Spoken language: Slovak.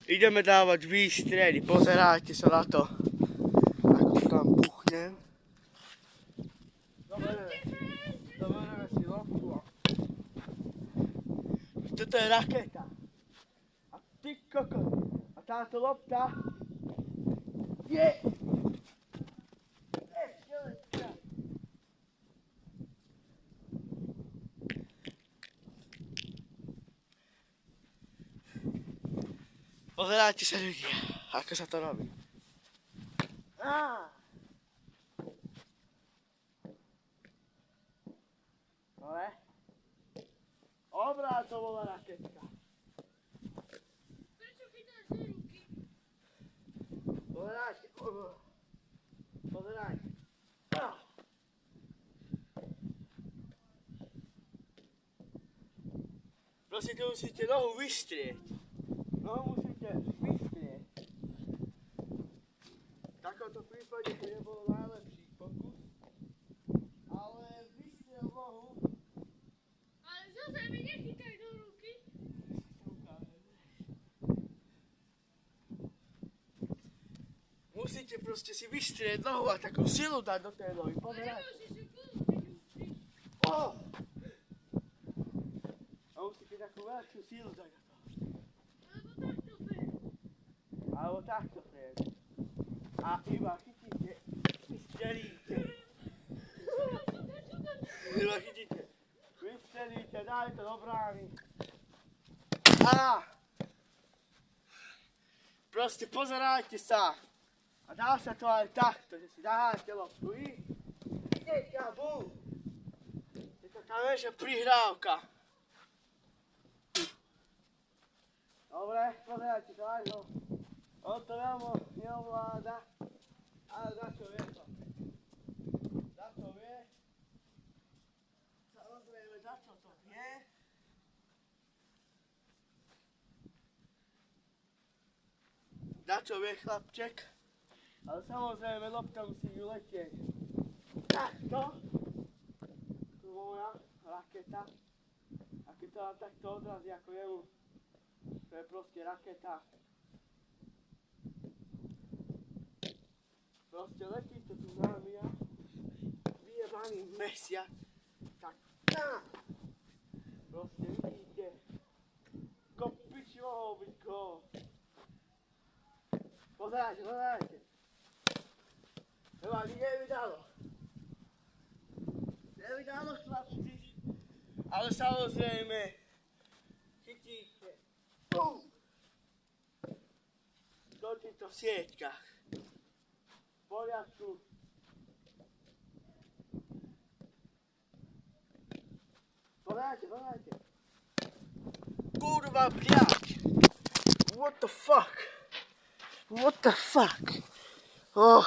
Ideme dávať výstrely, pozerajte sa na to, ako tam puchnem. Zoberieme si loptu. Toto je raketa. A ty kokos. A táto lopta je... Pozerajte sa ľudia, ako sa to robí. Dole. Obrátová raketka. Prečo chytáš do ruky? Pozerajte. Pozerajte. Prosím, tu musíte nohu vystrieť. Nohu musíte vystrieť. V takomto prípade to nebolo najlepší pokus. Ale vystriel nohu. Ale zase mi nechytaj do ruky. Musíte proste si vystrieť nohu a takú silu dať do tej nohy. Pozerajte. A musíte takú veľkú silu dať na to. Alebo takto prejde. A iba chytíte, vystrelíte. Iba chytíte, vystrelíte, daj to do brány. A proste pozerajte sa. A dá sa to aj takto, že si dáte loptu i kabum. Je to taká väčšia prihrávka. Dobre, pozerajte to aj ho. On to veľmi neovláda, ale za čo vie to. Za to vie. Samozrejme, za čo to vie. Za čo vie chlapček. Ale samozrejme, lopta musí ju letieť. Takto. To je moja raketa. A keď to vám takto odrazí ako jemu, to je proste raketa. Proste letí to tu na mňa, vyjebaný mesiac, tak na! Proste vidíte, kopiči mohol byť gól. Pozerajte, pozerajte. Nevydalo. Nevydalo, chlapci. Ale samozrejme, chytíte. Bum! Do týchto sieťkach. V poriadku. Pozerajte, pozerajte. Kurva, bľaď. What the fuck? What the fuck? Oh,